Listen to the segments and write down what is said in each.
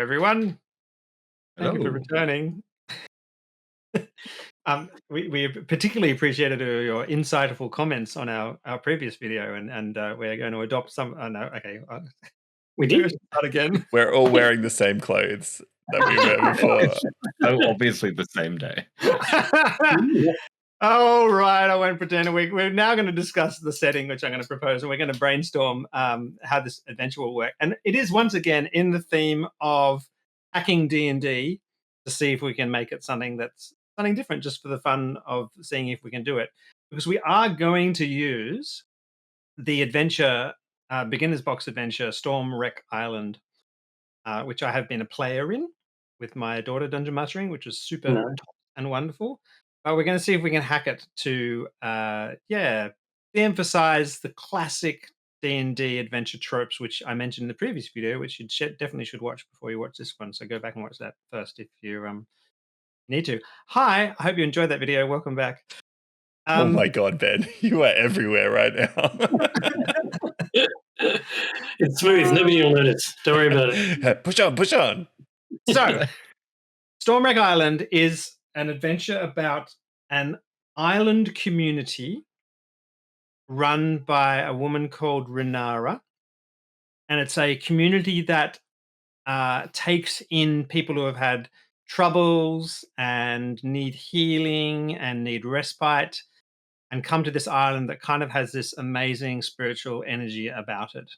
everyone. Thank you for Hello. returning. We particularly appreciated your insightful comments on our previous video, and we're going to adopt some. No, okay, We maybe I did. should start again. We're all wearing the same clothes that we were before. So obviously the same day. All right, I won't pretend. We're now going to discuss the setting, which I'm going to propose, and we're going to brainstorm how this adventure will work. And it is once again in the theme of hacking D&D to see if we can make it something different, just for the fun of seeing if we can do it. Because we are going to use the adventure, beginner's box adventure, Storm Wreck Island, which I have been a player in with my daughter dungeon mastering, which was super No. top and wonderful. But we're going to see if we can hack it to, de-emphasize the classic D&D adventure tropes, which I mentioned in the previous video, which you definitely should watch before you watch this one. So go back and watch that first if you need to. Hi, I hope you enjoyed that video. Welcome back. Oh my God, Ben, you are everywhere right now. It's smooth. Nobody will notice. Don't worry about it. Push on. So, Storm Wreck Island is an adventure about an island community run by a woman called Renara. And it's a community that takes in people who have had troubles and need healing and need respite, and come to this island that kind of has this amazing spiritual energy about it.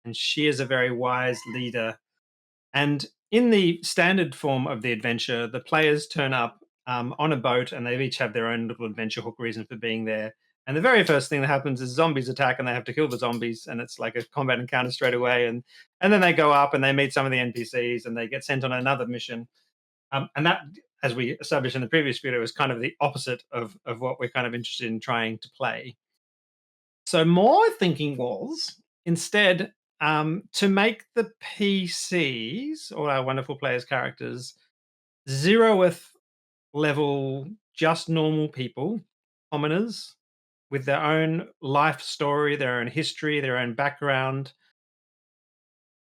And she is a very wise leader. And in the standard form of the adventure, the players turn up on a boat, and they each have their own little adventure hook reason for being there. And the very first thing that happens is zombies attack, and they have to kill the zombies, and it's like a combat encounter straight away. And then they go up and they meet some of the NPCs, and they get sent on another mission. And that, as we established in the previous video, is kind of the opposite of what we're kind of interested in trying to play. So my thinking was instead to make the PCs, or our wonderful players' characters, 0th level, just normal people, commoners, with their own life story, their own history, their own background,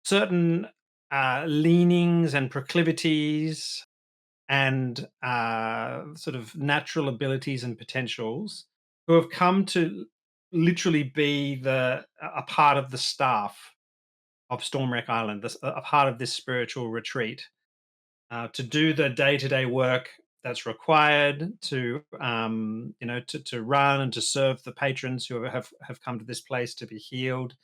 certain leanings and proclivities, and sort of natural abilities and potentials, who have come to literally be a part of the staff of Stormwreck Island, a part of this spiritual retreat, to do the day-to-day work that's required to run and to serve the patrons who have come to this place to be healed,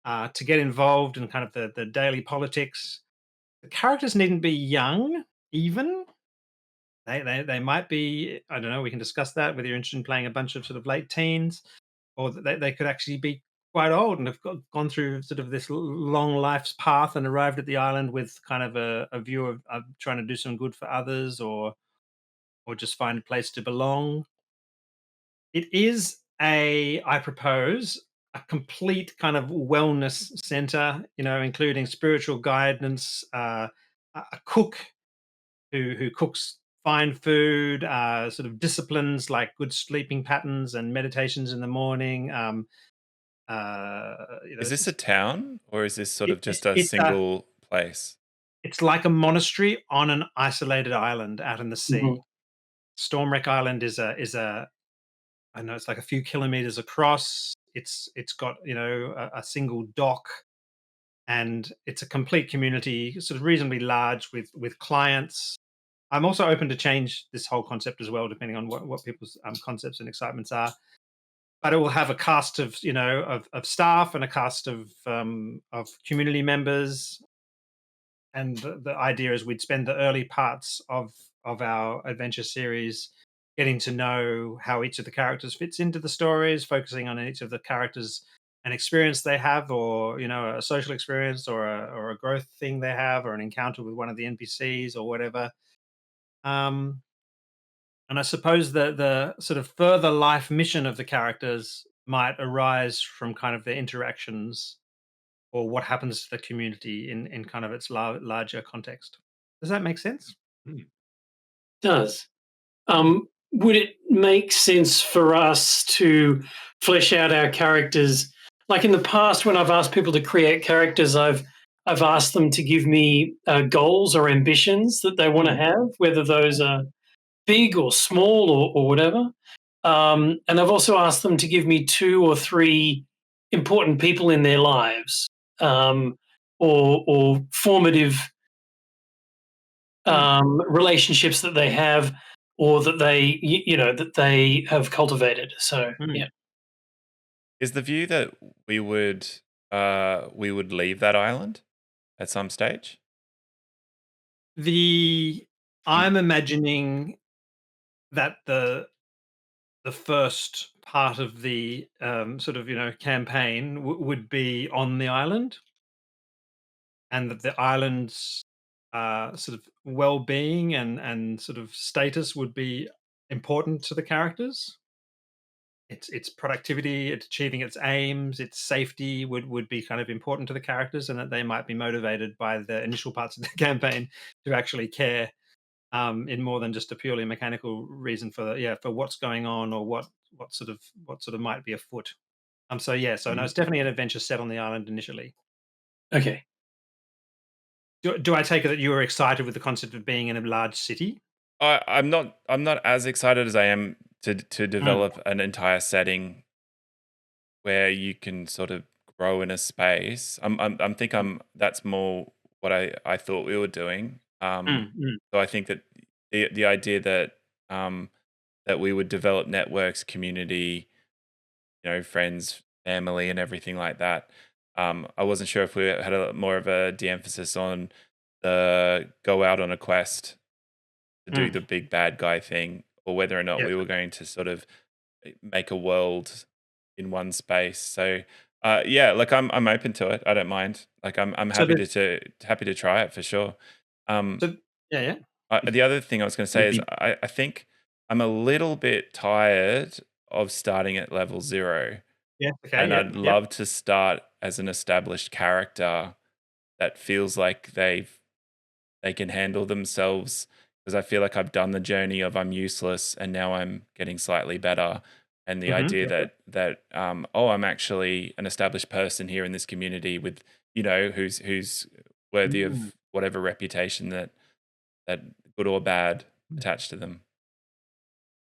to get involved in kind of the daily politics. The characters needn't be young, even. They might be, I don't know, we can discuss that, whether you're interested in playing a bunch of sort of late teens, or they could actually be quite old and have gone through sort of this long life's path and arrived at the island with kind of a view of trying to do some good for others, or just find a place to belong. It is I propose, a complete kind of wellness center, including spiritual guidance, a cook who cooks fine food, sort of disciplines like good sleeping patterns and meditations in the morning. Is this a town, or is this sort of just a single place? It's like a monastery on an isolated island out in the sea. Mhm. Stormwreck Island is I know it's like a few kilometers across. It's got a single dock, and it's a complete community, sort of reasonably large with clients. I'm also open to change this whole concept as well, depending on what people's concepts and excitements are. But it will have a cast of of staff and a cast of community members. And the idea is we'd spend the early parts of our adventure series getting to know how each of the characters fits into the stories, focusing on each of the characters, an experience they have, or a social experience, or a growth thing they have, or an encounter with one of the NPCs or whatever. And I suppose the sort of further life mission of the characters might arise from kind of their interactions, or what happens to the community in kind of its larger context. Does that make sense? Does. Would it make sense for us to flesh out our characters? Like in the past, when I've asked people to create characters, I've I've asked them to give me goals or ambitions that they want to have, whether those are big or small or whatever. And I've also asked them to give me 2 or 3 important people in their lives, or formative relationships that they have, or that that they have cultivated. So yeah. Is the view that we would leave that island at some stage? I'm imagining that the first part of the sort of campaign would be on the island, and that the island's sort of well-being and sort of status would be important to the characters. Its productivity, its achieving its aims, its safety would be kind of important to the characters, and that they might be motivated by the initial parts of the campaign to actually care in more than just a purely mechanical reason for what's going on, or what sort of might be afoot. So no, it's definitely an adventure set on the island initially. Okay. Do I take it that you were excited with the concept of being in a large city? I'm not. I'm not as excited as I am to develop an entire setting where you can sort of grow in a space. I'm think I'm that's more what I thought we were doing. So I think that the idea that that we would develop networks, community, friends, family, and everything like that. I wasn't sure if we had more of a de-emphasis on the go out on a quest to do the big bad guy thing, or whether or not Yeah. we were going to sort of make a world in one space. So yeah, like I'm open to it. I don't mind. Like I'm So happy there's happy to try it for sure. Um, so yeah, yeah. the other thing I was going to say Would is be I think I'm a little bit tired of starting at level 0, Yeah, okay, and yeah, I'd yep. love to start as an established character that feels like they can handle themselves, because I feel like I've done the journey of I'm useless and now I'm getting slightly better. And the idea Yep, yep. that oh, I'm actually an established person here in this community with, who's worthy Mm. of whatever reputation that good or bad attached to them.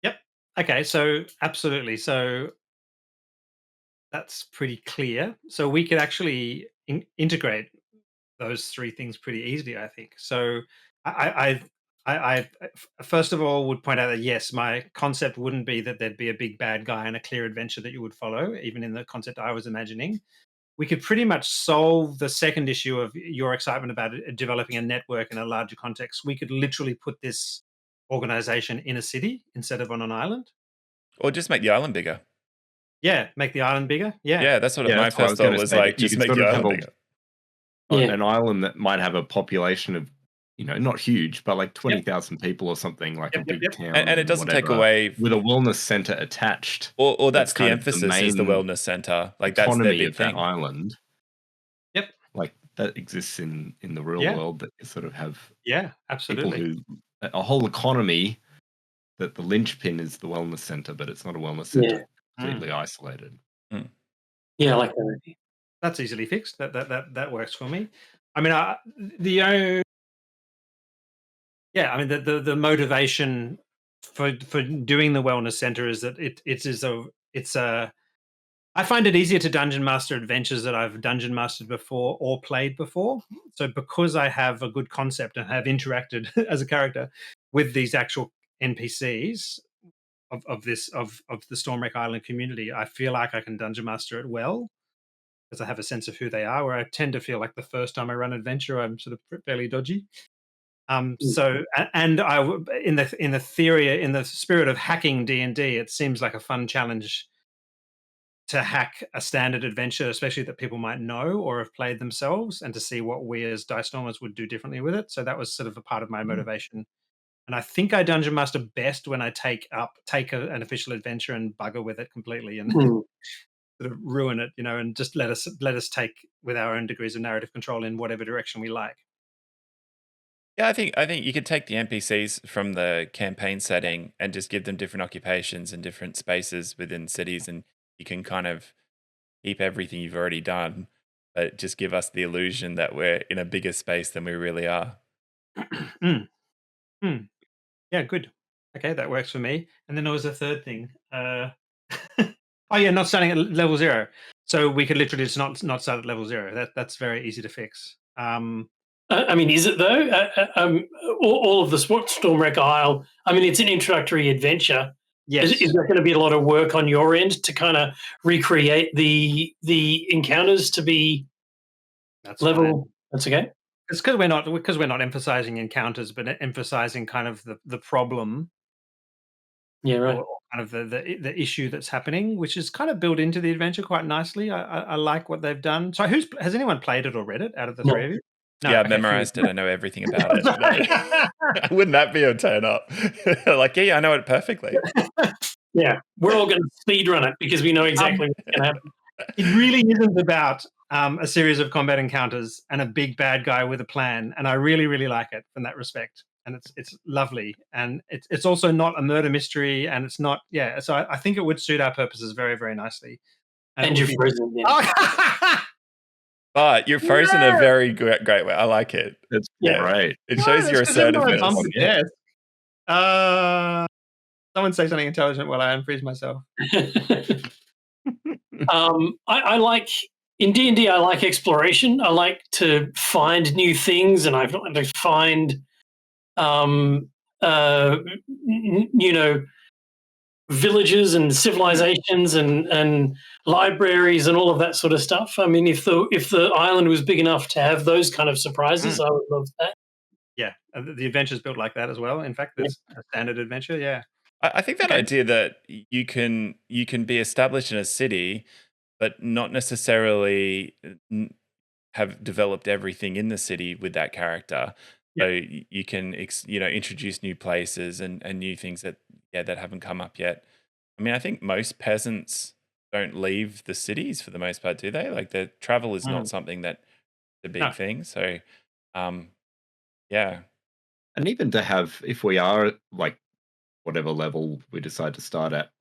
Yep. Okay, so absolutely. So that's pretty clear. So we could actually integrate those 3 things pretty easily, I think. So I first of all would point out that yes, my concept wouldn't be that there'd be a big bad guy and a clear adventure that you would follow, even in the concept I was imagining. We could pretty much solve the second issue of your excitement about developing a network in a larger context. We could literally put this organization in a city instead of on an island. Or just make the island bigger. Yeah, make the island bigger. Yeah. Yeah, that's what Yeah, my that's what I first was thought going to was, say. like, That you just could make sort the of have island bigger. Yeah. an island that might have a population of, not huge, but like 20,000 people or something, like a Yep, yep, big yep. town, And it doesn't take whatever, away with a wellness center attached. or That's that's the kind of the emphasis, is the main wellness center. Like, that's their economy big of that thing. island. Yep. Like that exists in the real Yeah. world, that you sort of have Yeah, people absolutely. who a whole economy, that the linchpin is the wellness center, but it's not a wellness center Yeah. completely isolated. Mm. Yeah, I like that idea. That's easily fixed. That works for me. I mean, the yeah, I mean the motivation for doing the wellness center is that it's a I find it easier to dungeon master adventures that I've dungeon mastered before or played before. So because I have a good concept and have interacted as a character with these actual NPCs of the Stormwreck Island community, I feel like I can dungeon master it well because I have a sense of who they are. Where I tend to feel like the first time I run adventure, I'm sort of fairly dodgy. So and in the theory, in the spirit of hacking D&D, it seems like a fun challenge to hack a standard adventure, especially that people might know or have played themselves, and to see what we as dice stormers would do differently with it. So that was sort of a part of my motivation. And I think I dungeon master best when I take an official adventure and bugger with it completely and Mm. sort of ruin it, and just let us take with our own degrees of narrative control in whatever direction we like. Yeah, I think you could take the NPCs from the campaign setting and just give them different occupations and different spaces within cities, and you can kind of keep everything you've already done. but just give us the illusion that we're in a bigger space than we really are. Mm. Yeah, good. Okay, that works for me. And then there was a third thing. Oh yeah, not starting at level 0. So we could literally just not start at level 0. That's very easy to fix. I mean, is it though? All of the Stormwreck Isle. I mean, it's an introductory adventure. Yes. Is there going to be a lot of work on your end to kind of recreate the encounters to be That's level? fine. That's okay. It's because we're not emphasizing encounters, but emphasizing kind of the problem Yeah, right. or kind of the issue that's happening, which is kind of built into the adventure quite nicely. I like what they've done. So has anyone played it or read it out of the No. three of you? No, Yeah, I've okay, memorized it. I know everything about it. Sorry. Wouldn't that be a turn up? Like, yeah, I know it perfectly. Yeah, we're all going to speed run it because we know exactly what's going to happen. It really isn't about a series of combat encounters and a big bad guy with a plan, and I really, really like it in that respect. And it's lovely, and it's also not a murder mystery, and it's not So I think it would suit our purposes very, very nicely. And you're frozen. Yeah. Oh, But you're frozen in a No! very great way. I like it. That's Yeah. great. It shows No, your that's 'cause everyone's assertiveness. on the desk. Someone say something intelligent while I unfreeze myself. I like in D&D. I like exploration. I like to find new things, and I like to find, villages and civilizations and libraries and all of that sort of stuff. I mean, if the island was big enough to have those kind of surprises, I would love that. Yeah, the adventure's built like that as well. In fact, there's a standard adventure. Yeah. I think that Okay. idea that you can be established in a city, but not necessarily have developed everything in the city with that character. Yeah. So you can introduce new places and new things that haven't come up yet. I mean, I think most peasants don't leave the cities for the most part, do they? Like, the travel is not something that a big No. thing. So, yeah. And even to have, if we are like whatever level we decide to start at,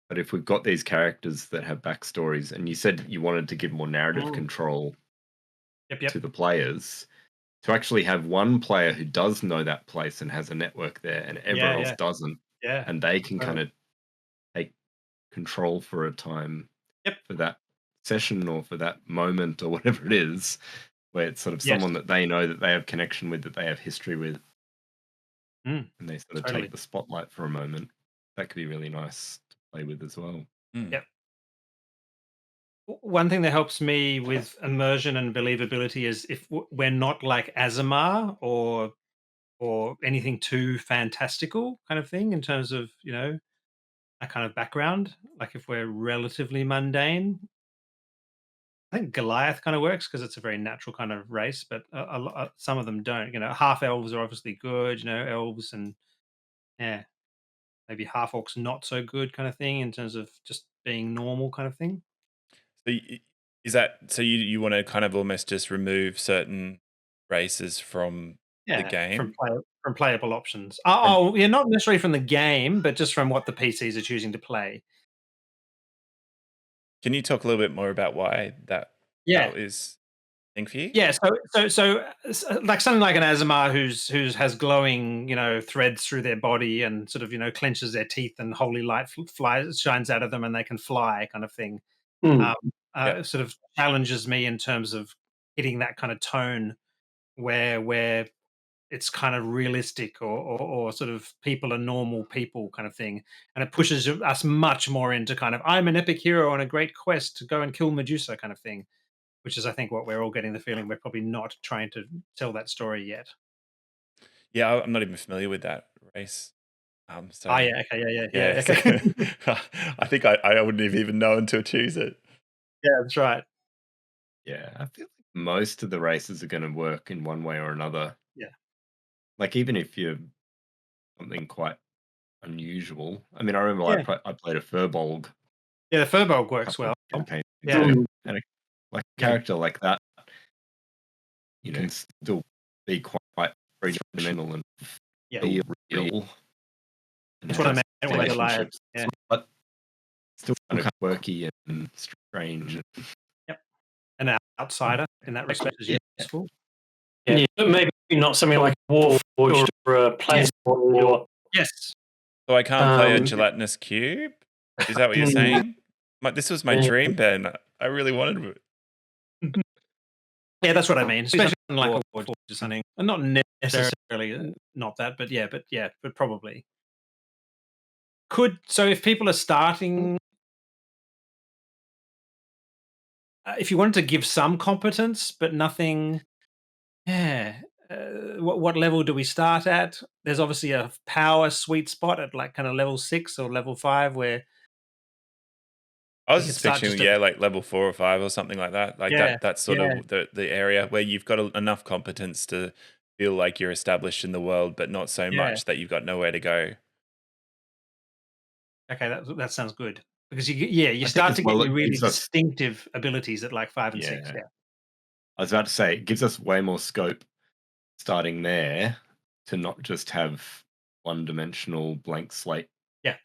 but if we've got these characters that have backstories, and you said you wanted to give more narrative control Yep. to the players, to actually have one player who does know that place and has a network there, and everyone else doesn't, Yeah. and they can kind of take control for a time for that session or for that moment or whatever it is, where it's sort of someone that they know, that they have connection with, that they have history with, and they sort of take the spotlight for a moment. That could be really nice to play with as well. Yep. One thing that helps me with immersion and believability is if we're not like Azamar or anything too fantastical kind of thing in terms of a kind of background. Like if we're relatively mundane, I think Goliath kind of works because it's a very natural kind of race, but some of them don't. Half elves are obviously good. Elves and maybe half orcs not so good kind of thing in terms of just being normal kind of thing. So is that so? You want to kind of almost just remove certain races from the game? From playable options. Yeah, not necessarily from the game, but just from what the PCs are choosing to play. Can you talk a little bit more about why that is a thing for you? Yeah, so like something like an Azamar who's has glowing, threads through their body and sort of, clenches their teeth and holy light shines out of them and they can fly kind of thing. Sort of challenges me in terms of hitting that kind of tone where it's kind of realistic or sort of people are normal people kind of thing, and it pushes us much more into kind of I'm an epic hero on a great quest to go and kill Medusa kind of thing, which is I think what we're all getting the feeling we're probably not trying to tell that story yet. Yeah, I'm not even familiar with that race. So Oh yeah, okay, yeah. Okay. I think I wouldn't have even known to choose it. Yeah, that's right. Yeah, I feel like most of the races are going to work in one way or another. Yeah. Like even if you're something quite unusual. I mean, I remember I played a Furbolg. Yeah, the Furbolg works well. Campaign Yeah. and a character like that, you can still be quite three-dimensional and feel real. That's what I meant when I lied. Yeah. But still kind of quirky and strange. Yep. an outsider in that respect is Yeah. useful. Yeah, but maybe not something like a Warforged or a Plasma or Yes. So I can't play a Um, gelatinous cube? Is that what you're saying? This was my Yeah. dream, Ben. I really wanted it. Yeah, that's what I mean. Especially like a Warforged or something. And not necessarily not that, but probably. So if people are starting, if you wanted to give some competence, but nothing, what level do we start at? There's obviously a power sweet spot at like kind of level 6 or level 5 where I was we could just start picturing, just like level 4 or 5 or something like that. Like Yeah, that's sort of the area where you've got enough competence to feel like you're established in the world, but not so Yeah. much that you've got nowhere to go. Okay, that sounds good because you think start as to well get it your really gives us- distinctive abilities at like 5 and 6. Yeah. Yeah, I was about to say, it gives us way more scope starting there to not just have one-dimensional blank slate. Yeah.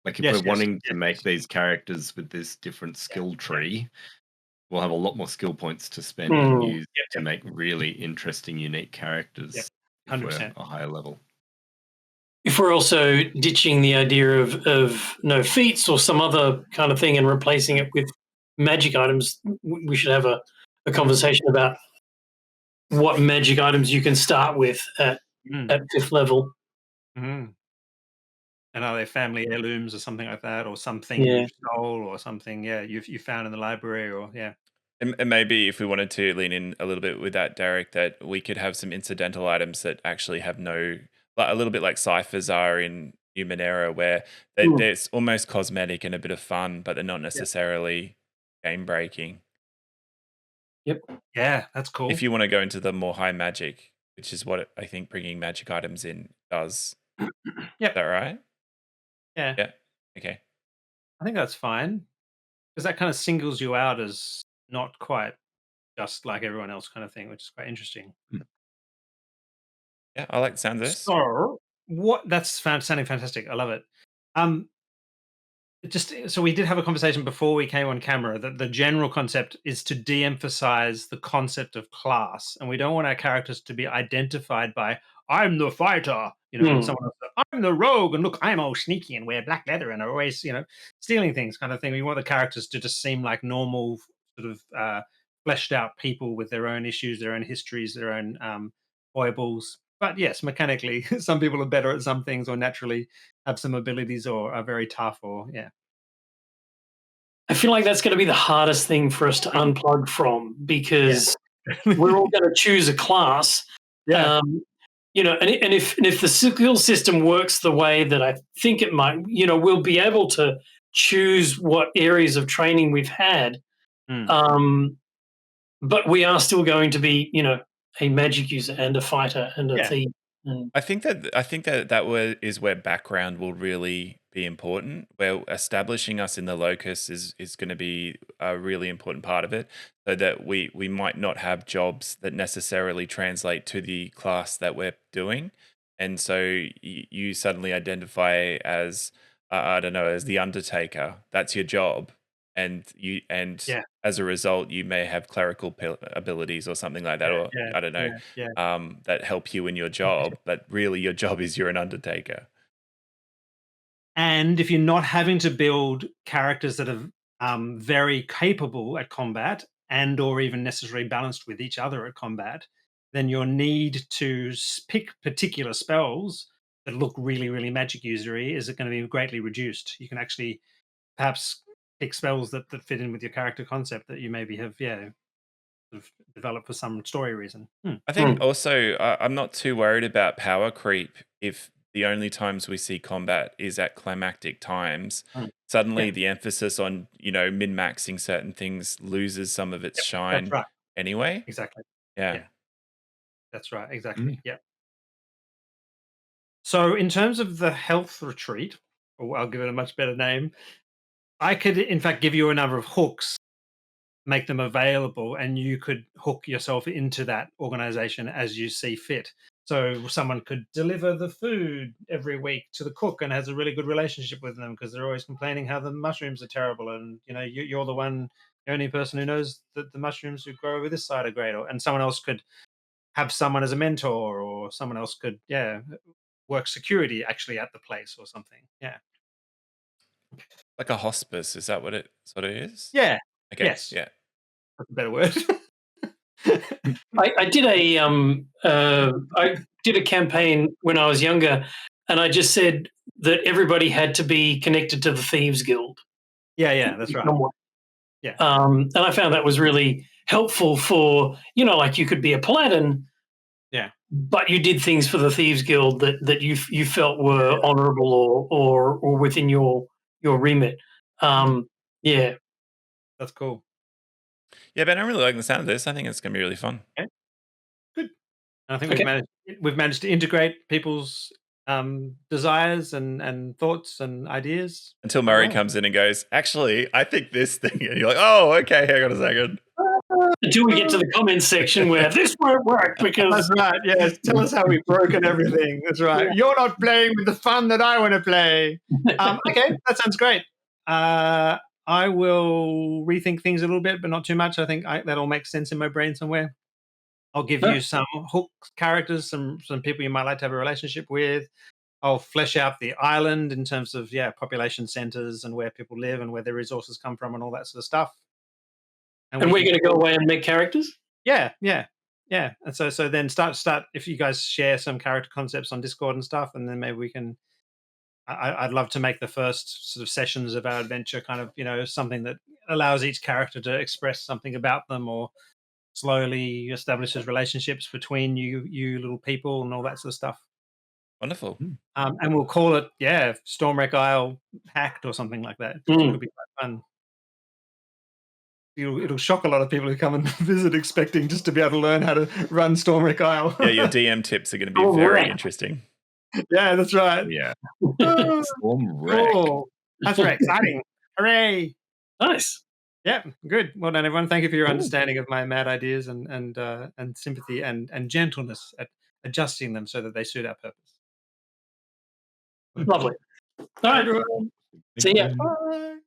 Like if Yes, we're yes, wanting to yes, make yes. these characters with this different skill tree, we'll have a lot more skill points to spend Mm. and use Yep, to yep. make really interesting, unique characters. Yep, If we're 100%. a higher level. if we're also ditching the idea of no feats or some other kind of thing and replacing it with magic items, we should have a conversation about what magic items you can start with at Mm. 5th level. Mhm. And are they family heirlooms or something like that, or something Yeah. you stole, or something? Yeah, you found in the library, or And maybe if we wanted to lean in a little bit with that, Derek, that we could have some incidental items that actually have a little bit like ciphers are in Human Era, where they're almost cosmetic and a bit of fun, but they're not necessarily game breaking. yeah, that's cool. If you want to go into the more high magic, which is what I think bringing magic items in does. Yep. Is that right? Yeah, Yeah. Okay. I think that's fine because that kind of singles you out as not quite just like everyone else, kind of thing, which is quite interesting. Yeah, I like the sound of this. So, sounding fantastic. I love it. Um, so we did have a conversation before we came on camera that the general concept is to de-emphasize the concept of class, and we don't want our characters to be identified by "I'm the fighter," and someone else, "I'm the rogue," and look, I'm all sneaky and wear black leather and are always, stealing things, kind of thing. We want the characters to just seem like normal, sort of fleshed out people with their own issues, their own histories, their own foibles. But yes, mechanically, some people are better at some things, or naturally have some abilities, or are very tough, or I feel like that's going to be the hardest thing for us to unplug from because we're all going to choose a class. Yeah. And if the skill system works the way that I think it might, we'll be able to choose what areas of training we've had. But we are still going to be, a magic user and a fighter and a thief. And I think that is where background will really be important. Where establishing us in the locus is going to be a really important part of it, so that we might not have jobs that necessarily translate to the class that we're doing, and so you suddenly identify as I don't know, as the Undertaker. That's your job, and Yeah. as a result, you may have clerical abilities or something like that, or I don't know, that help you in your job. But really, your job is you're an Undertaker. And if you're not having to build characters that are very capable at combat and or even necessarily balanced with each other at combat, then your need to pick particular spells that look really, really magic usery is going to be greatly reduced. You can actually perhaps pick spells that fit in with your character concept that you maybe have, sort of developed for some story reason. I think also I'm not too worried about power creep if the only times we see combat is at climactic times. Suddenly the emphasis on, min-maxing certain things loses some of its shine That's right. anyway. Exactly. Yeah. That's right. Exactly. Yeah. So in terms of the health retreat, or I'll give it a much better name, I could in fact give you a number of hooks, make them available, and you could hook yourself into that organization as you see fit. So someone could deliver the food every week to the cook and has a really good relationship with them because they're always complaining how the mushrooms are terrible, and you're the only person who knows that the mushrooms who grow over this side are great. And someone else could have someone as a mentor, or someone else could work security actually at the place or something. Yeah. Like a hospice, is that what it sort of is? Yeah. Okay. Yes. Yeah. That's a better word. I did a campaign when I was younger, and I just said that everybody had to be connected to the Thieves Guild. Yeah, that's right. Somewhat. Yeah. And I found that was really helpful for, like you could be a paladin, Yeah, but you did things for the Thieves Guild that you felt were honourable or within your remit. Yeah. That's cool. Yeah, but I really like the sound of this. I think it's going to be really fun. Okay. Good. I think we've managed to integrate people's desires and thoughts and ideas. Until Murray comes in and goes, actually, I think this thing. And you're like, oh, okay, hang on a second. Until we get to the comments section where this won't work because... That's right, yes. Tell us how we've broken everything. That's right. Yeah. You're not playing with the fun that I want to play. Okay, that sounds great. I will rethink things a little bit, but not too much. I think that all makes sense in my brain somewhere. I'll give you some hook characters, some people you might like to have a relationship with. I'll flesh out the island in terms of population centers and where people live and where their resources come from and all that sort of stuff. And we're going to go away and make characters? Yeah. And so then start if you guys share some character concepts on Discord and stuff, and then maybe we can. I'd love to make the first sort of sessions of our adventure kind of something that allows each character to express something about them, or slowly establishes relationships between you little people and all that sort of stuff. Wonderful. And we'll call it Stormwreck Isle Hacked or something like that. It could be quite fun. It'll shock a lot of people who come and visit expecting just to be able to learn how to run Stormwreck Isle. Yeah, your DM tips are going to be very interesting. Yeah, that's right. Yeah. Stormwreck. Cool. That's very exciting. Hooray. Nice. Yeah, good. Well done, everyone. Thank you for your understanding of my mad ideas and sympathy and gentleness at adjusting them so that they suit our purpose. Lovely. All right. Everyone. See ya. Bye.